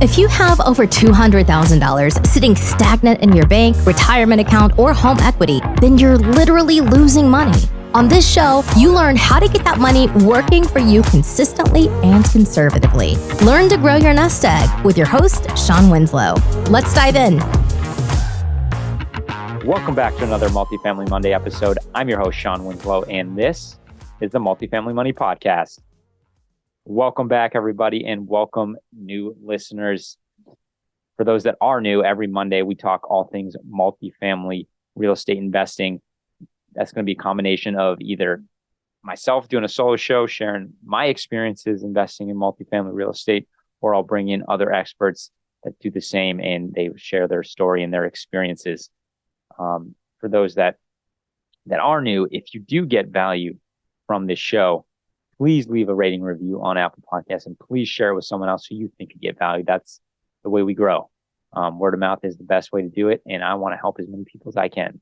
If you have over $200,000 sitting stagnant in your bank, retirement account, or home equity, then you're literally losing money. On this show, you learn how to get that money working for you consistently and conservatively. Learn to grow your nest egg with your host, Shawn Winslow. Let's dive in. Welcome back to another Multifamily Monday episode. I'm your host, Shawn Winslow, and this is the Multifamily Money Podcast. Welcome back, everybody, and welcome new listeners. For those that are new, every Monday we talk all things multifamily real estate investing. That's going to be a combination of either myself doing a solo show, sharing my experiences investing in multifamily real estate, or I'll bring in other experts that do the same and they share their story and their experiences. For those that are new, if you do get value from this show, please leave a rating review on Apple Podcasts and please share it with someone else who you think could get value. That's the way we grow. Word of mouth is the best way to do it, and I want to help as many people as I can.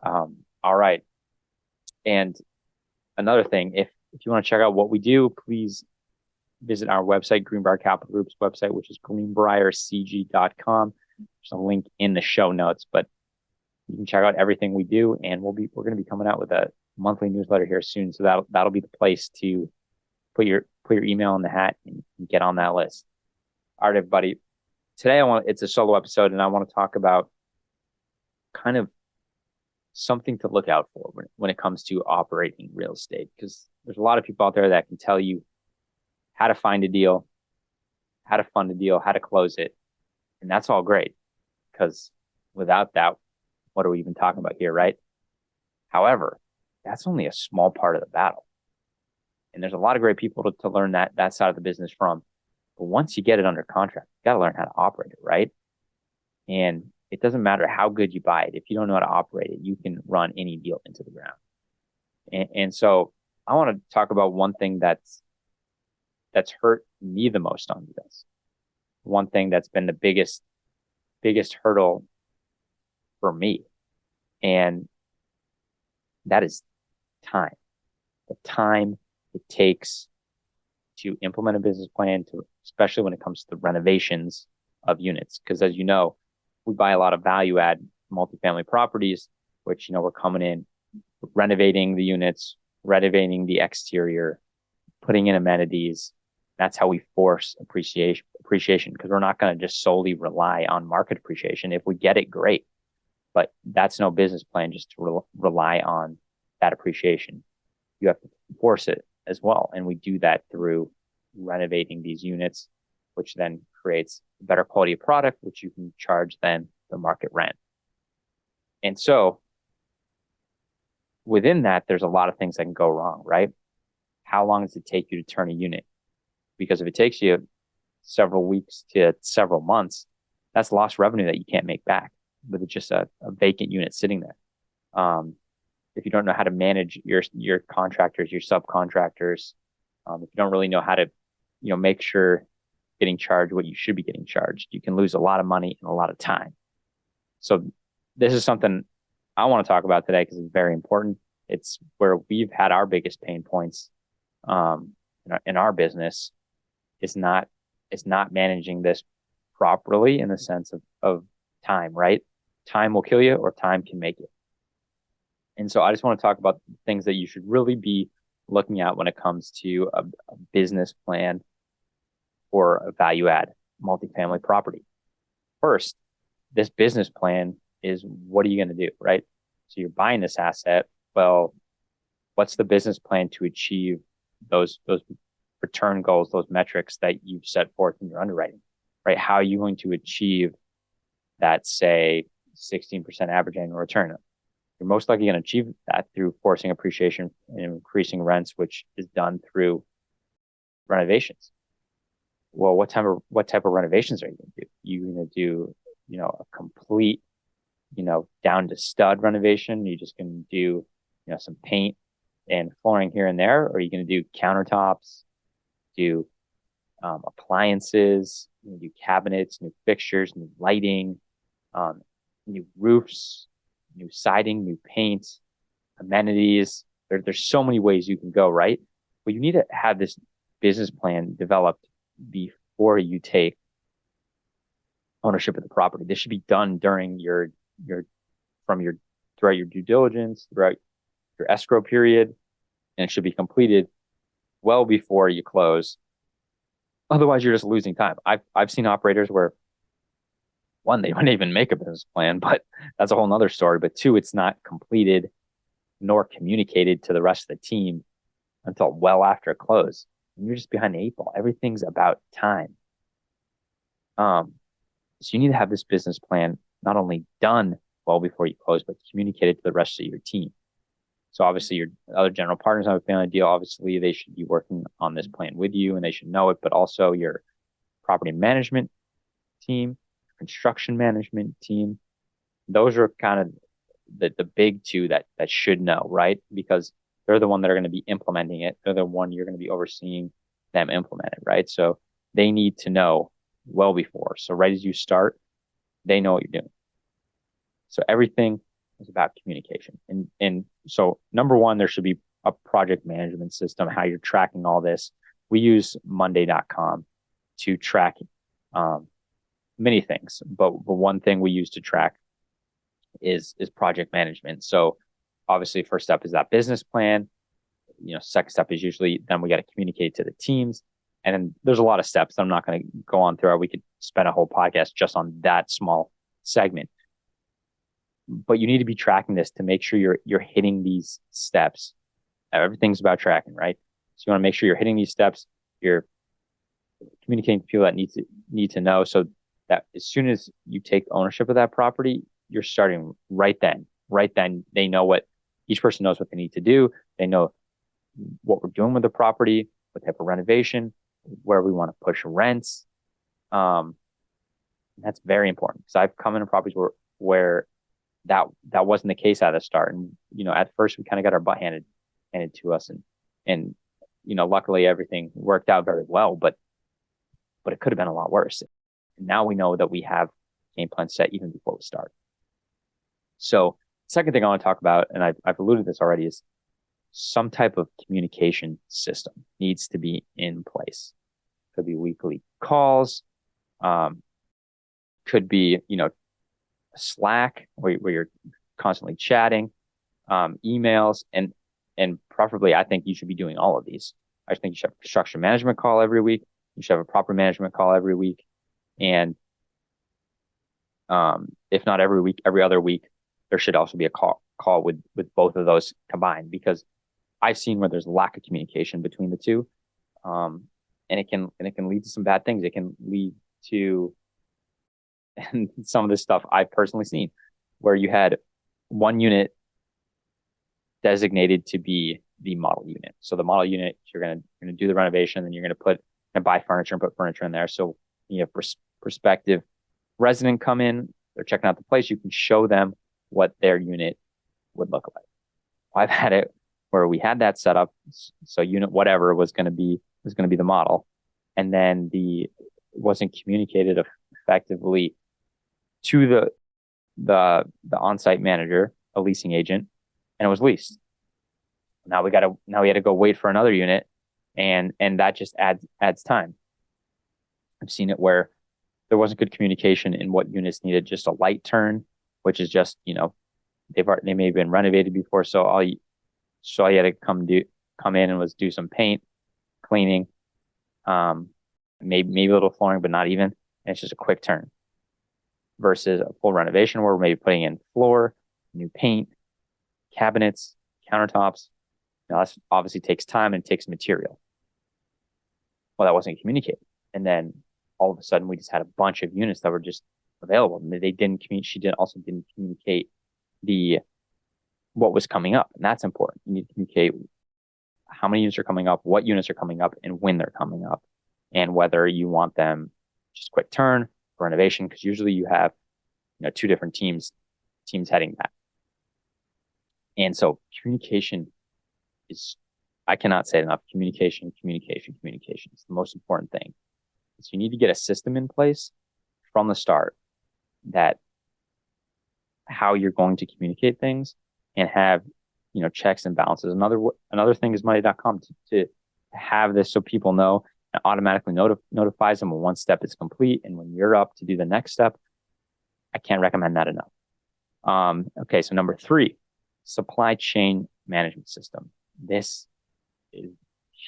All right. And another thing, if you want to check out what we do, please visit our website, Greenbrier Capital Group's website, which is greenbriercg.com. There's a link in the show notes, but you can check out everything we do, and we're going to be coming out with a monthly newsletter here soon. So that'll be the place to put your email in the hat and get on that list. All right, everybody. Today it's a solo episode, and I want to talk about kind of something to look out for when it comes to operating real estate, because there's a lot of people out there that can tell you how to find a deal, how to fund a deal, how to close it. And that's all great, because without that, what are we even talking about here, right? However, that's only a small part of the battle. And there's a lot of great people to learn that side of the business from. But once you get it under contract, you got to learn how to operate it, right? And it doesn't matter how good you buy it. If you don't know how to operate it, you can run any deal into the ground. And so I want to talk about one thing that's hurt me the most on this. One thing that's been the biggest hurdle for me. And that is time. The time it takes to implement a business plan, especially when it comes to the renovations of units. Because as you know, we buy a lot of value add multifamily properties, which, we're coming in, renovating the units, renovating the exterior, putting in amenities. That's how we force appreciation, because we're not going to just solely rely on market appreciation. If we get it, great. But that's no business plan just to rely on that appreciation. You have to force it as well. And we do that through renovating these units, which then creates a better quality of product, which you can charge then the market rent. And so within that, there's a lot of things that can go wrong, right? How long does it take you to turn a unit? Because if it takes you several weeks to several months, that's lost revenue that you can't make back with just a vacant unit sitting there. If you don't know how to manage your contractors, your subcontractors, if you don't really know how to, make sure getting charged what you should be getting charged, you can lose a lot of money and a lot of time. So this is something I want to talk about today because it's very important. It's where we've had our biggest pain points in our business. It's not managing this properly in the sense of time, right? Time will kill you or time can make it. And so I just want to talk about things that you should really be looking at when it comes to a business plan for a value add multifamily property. First, this business plan is, what are you going to do, right? So you're buying this asset. Well, what's the business plan to achieve those return goals, those metrics that you've set forth in your underwriting, right? How are you going to achieve that, say, 16% average annual return? You're most likely going to achieve that through forcing appreciation and increasing rents, which is done through renovations. Well, what type of renovations are you going to do? You're going to do, a complete, down to stud renovation? You're just going to do, some paint and flooring here and there? Or are you going to do countertops, do appliances, do cabinets, new fixtures, new lighting, new roofs, new siding, new paint, amenities? There's so many ways you can go, right? But you need to have this business plan developed before you take ownership of the property. This should be done during your throughout your due diligence, throughout your escrow period, and it should be completed well before you close. Otherwise, you're just losing time. I've seen operators where, one, they wouldn't even make a business plan, but that's a whole nother story. But two, it's not completed nor communicated to the rest of the team until well after close. And you're just behind the eight ball. Everything's about time. So you need to have this business plan not only done well before you close, but communicated to the rest of your team. So obviously your other general partners have a family deal. Obviously they should be working on this plan with you and they should know it, but also your property management team, construction management team. Those are kind of the big two that should know, right? Because they're the one that are going to be implementing it. They're the one you're going to be overseeing them implement it, right? So they need to know well before. So right as you start, they know what you're doing. So everything is about communication. And so number one, there should be a project management system, how you're tracking all this. We use Monday.com to track many things, but one thing we use to track is project management. So obviously first step is that business plan. Second step is usually then we got to communicate to the teams. And then there's a lot of steps that I'm not going to go on through. We could spend a whole podcast just on that small segment. But you need to be tracking this to make sure you're hitting these steps. Everything's about tracking, right? So you want to make sure you're hitting these steps. You're communicating to people that need to know, so that as soon as you take ownership of that property, you're starting right then. Right then, they know what each person knows what they need to do. They know what we're doing with the property, what type of renovation, where we want to push rents. That's very important because I've come into properties where that wasn't the case at the start. And, at first we kind of got our butt handed to us and, luckily everything worked out very well, but it could have been a lot worse. And now we know that we have game plan set even before we start. So second thing I want to talk about, and I've alluded to this already, is some type of communication system needs to be in place. Could be weekly calls, could be, Slack where you're constantly chatting, emails, and preferably I think you should be doing all of these. I think you should have a construction management call every week. You should have a property management call every week. And if not every week, every other week, there should also be a call with both of those combined, because I've seen where there's a lack of communication between the two. And it can lead to some bad things. It can lead to, and some of this stuff I've personally seen, where you had one unit designated to be the model unit. So the model unit, you're gonna do the renovation, and you're gonna buy furniture and put furniture in there. So you have prospective resident come in, they're checking out the place. You can show them what their unit would look like. I've had it where we had that set up, so unit whatever was going to be the model, and then it wasn't communicated effectively to the on-site manager, a leasing agent, and it was leased. Now we had to go wait for another unit, and that just adds time. I've seen it where there wasn't good communication in what units needed just a light turn, which is just, they may have been renovated before, so all you had to come in and was do some paint, cleaning, maybe a little flooring, but not even. And it's just a quick turn. Versus a full renovation where we're maybe putting in floor, new paint, cabinets, countertops. Now that obviously takes time and takes material. Well, that wasn't communicated. And then all of a sudden we just had a bunch of units that were just available. And they didn't communicate. She also didn't communicate what was coming up. And that's important. You need to communicate how many units are coming up, what units are coming up, and when they're coming up, and whether you want them just quick turn for renovation, because usually you have, two different teams heading that. And so communication is, I cannot say it enough, communication. It's the most important thing. So you need to get a system in place from the start that how you're going to communicate things and have, checks and balances. Another thing is Monday.com to have this so people know It automatically notifies them when one step is complete, and when you're up to do the next step. I can't recommend that enough. Okay, so number 3, supply chain management system. This is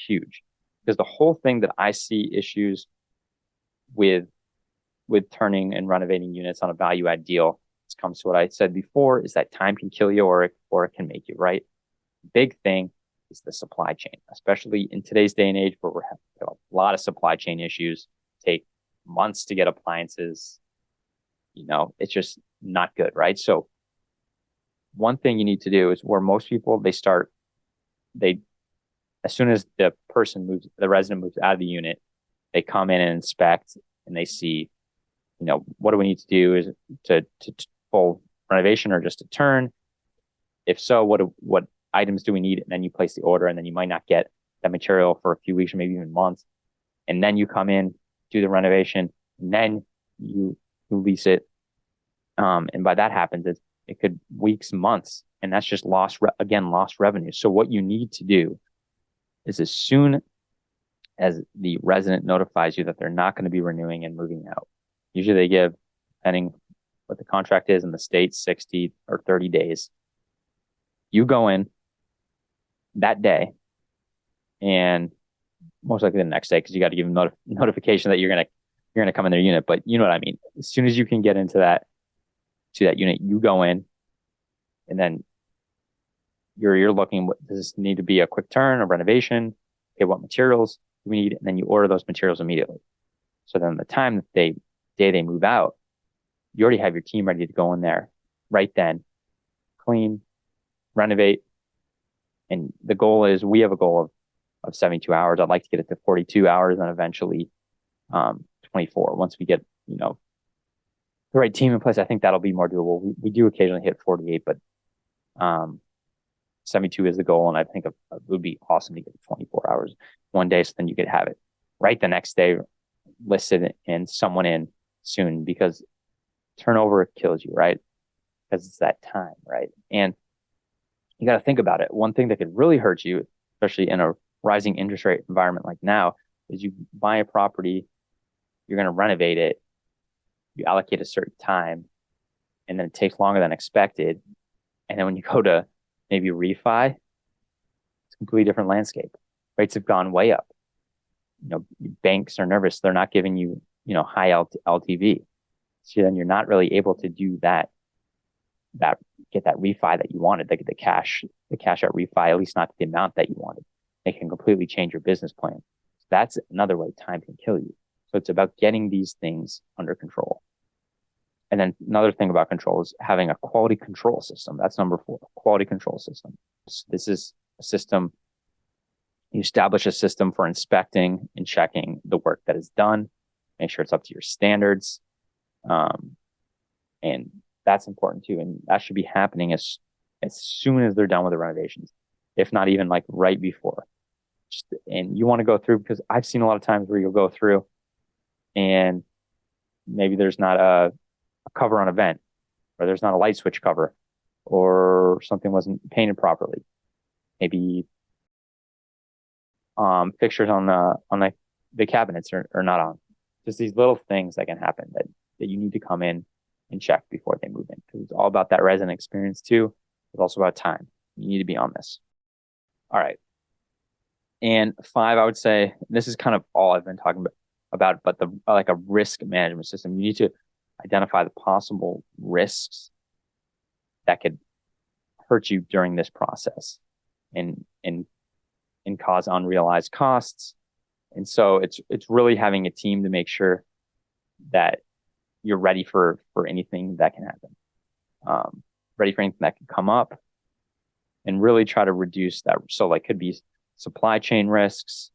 huge because the whole thing that I see issues with turning and renovating units on a value add deal, it comes to what I said before, is that time can kill you or it can make you, right? Big thing is the supply chain, especially in today's day and age where we're having a lot of supply chain issues, take months to get appliances. It's just not good, right? So one thing you need to do is where most people, as soon as the resident moves out of the unit, they come in and inspect and they see, what do we need to do is to full renovation or just a turn? If so, what items do we need? And then you place the order, and then you might not get that material for a few weeks or maybe even months. And then you come in, do the renovation, and then you lease it. And by that happens, it could weeks, months, and that's just lost revenue. So what you need to do is as soon as the resident notifies you that they're not going to be renewing and moving out, usually they give, depending what the contract is in the States, 60 or 30 days. You go in that day, and most likely the next day, because you got to give them notification that you're gonna come in their unit. But you know what I mean. As soon as you can get into that unit, you go in, and then you're looking. Does this need to be a quick turn, a renovation? Okay, what materials do we need? And then you order those materials immediately. So then the time that they move out, you already have your team ready to go in there right then, clean, renovate. And the goal is, we have a goal of 72 hours. I'd like to get it to 42 hours and eventually 24. Once we get, the right team in place, I think that'll be more doable. We do occasionally hit 48, but 72 is the goal. And I think it would be awesome to get 24 hours one day. So then you could have it right the next day, listed and someone in soon, because turnover kills you, right? Because it's that time, right? And you got to think about it. One thing that could really hurt you, especially in a rising interest rate environment like now, is you buy a property, you're going to renovate it, you allocate a certain time, and then it takes longer than expected. And then when you go to maybe refi, it's a completely different landscape. Rates have gone way up. Banks are nervous. They're not giving you, high LTV. So then you're not really able to do that get that refi that you wanted, the cash out refi, at least not the amount that you wanted. It can completely change your business plan. So that's another way time can kill you. So it's about getting these things under control. And then another thing about control is having a quality control system. That's number 4, quality control system. So this is a system. You establish a system for inspecting and checking the work that is done, make sure it's up to your standards. And that's important too. And that should be happening as soon as they're done with the renovations, if not even like right before. And you want to go through, because I've seen a lot of times where you'll go through and maybe there's not a cover on a vent, or there's not a light switch cover, or something wasn't painted properly. Maybe fixtures on the cabinets are not on. Just these little things that can happen that you need to come in and check before they move in, because it's all about that resident experience too. It's also about time. You need to be on this. All right. And 5, I would say, this is kind of all I've been talking about, but like a risk management system. You need to identify the possible risks that could hurt you during this process and cause unrealized costs. And so it's really having a team to make sure that you're ready for anything that can happen, ready for anything that can come up, and really try to reduce that. So like could be supply chain risks,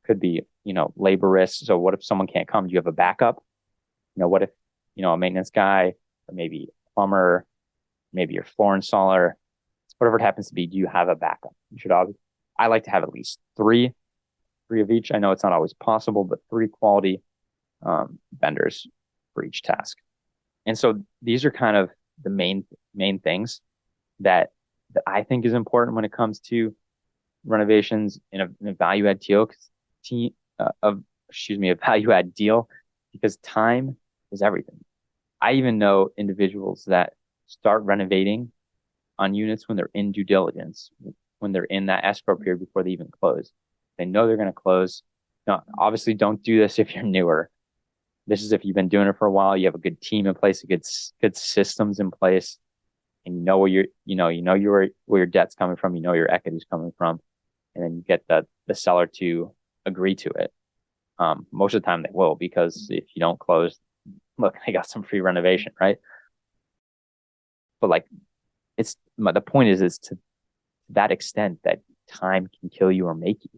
could be, labor risks. So what if someone can't come? Do you have a backup? What if, a maintenance guy, or maybe a plumber, maybe your floor installer, whatever it happens to be, do you have a backup? I like to have at least three of each. I know it's not always possible, but 3 quality vendors for each task. And so these are kind of the main things that I think is important when it comes to renovations in a value add deal. Because a value add deal, because time is everything. I even know individuals that start renovating on units when they're in due diligence, when they're in that escrow period before they even close. They know they're going to close. Now, obviously, don't do this if you're newer. This is if you've been doing it for a while, you have a good team in place, good systems in place, and you know where your debt's coming from, you know your equity's coming from, and then you get the seller to agree to it. Most of the time they will, because if you don't close, look, they got some free renovation, right? But like, the point is to that extent that time can kill you or make you.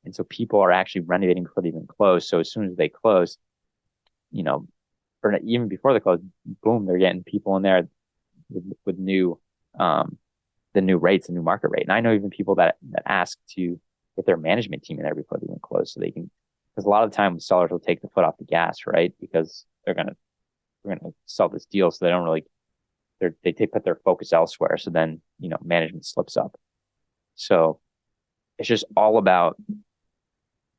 And so people are actually renovating before they even close. So as soon as they close, or even before they close, boom, they're getting people in there with new, the new rates, the new market rate. And I know even people that ask to get their management team in there before they even close, so they can, because a lot of the time sellers will take the foot off the gas, right? Because we're gonna sell this deal, so they don't really, they put their focus elsewhere. So then, management slips up. So it's just all about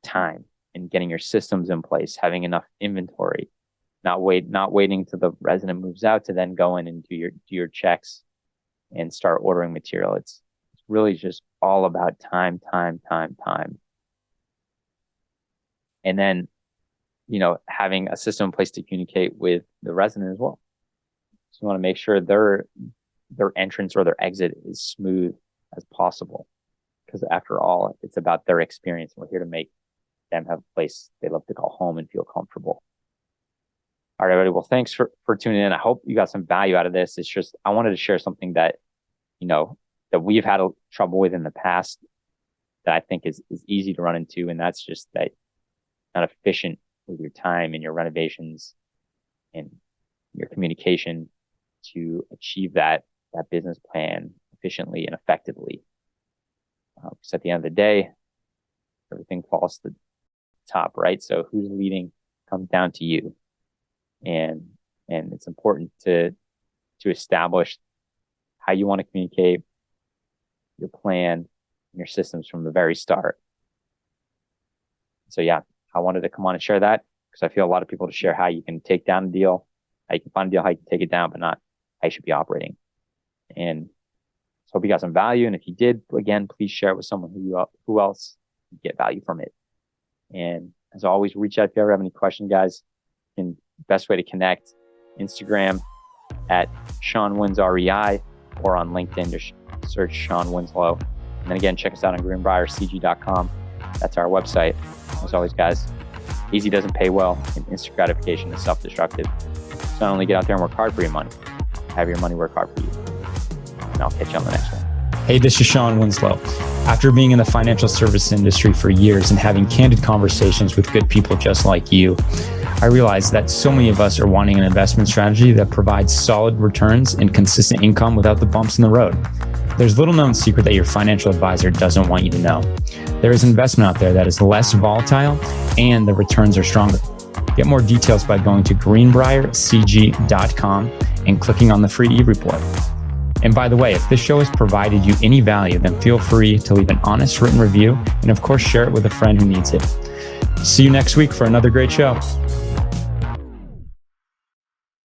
time and getting your systems in place, having enough inventory, not waiting till the resident moves out to then go in and do your checks and start ordering material. It's really just all about time. And then, having a system in place to communicate with the resident as well. So you want to make sure their entrance or their exit is smooth as possible, because after all, it's about their experience. We're here to make them have a place they love to call home and feel comfortable. All right, everybody. Well, thanks for tuning in. I hope you got some value out of this. It's just, I wanted to share something that, that we've had trouble with in the past, that I think is easy to run into. And that's just that you're not efficient with your time and your renovations and your communication to achieve that business plan efficiently and effectively. Because at the end of the day, everything falls to the top, right? So who's leading comes down to you. And it's important to establish how you want to communicate, your plan, and your systems from the very start. So yeah, I wanted to come on and share that, because I feel a lot of people to share how you can take down a deal, how you can find a deal, how you can take it down, but not how you should be operating. And so hope you got some value. And if you did, again, please share it with someone who else you get value from it. And as always, reach out if you ever have any questions, guys. And best way to connect, Instagram at Shawn Wins REI, or on LinkedIn, just search Shawn Winslow. And then again, check us out on greenbriercg.com. That's our website. As always, guys, easy doesn't pay well, and instant gratification is self-destructive. So not only get out there and work hard for your money, have your money work hard for you. And I'll catch you on the next one. Hey, this is Shawn Winslow. After being in the financial service industry for years and having candid conversations with good people just like you, I realized that so many of us are wanting an investment strategy that provides solid returns and consistent income without the bumps in the road. There's little known secret that your financial advisor doesn't want you to know. There is an investment out there that is less volatile and the returns are stronger. Get more details by going to greenbriercg.com and clicking on the free e-report. And by the way, if this show has provided you any value, then feel free to leave an honest written review and of course share it with a friend who needs it. See you next week for another great show.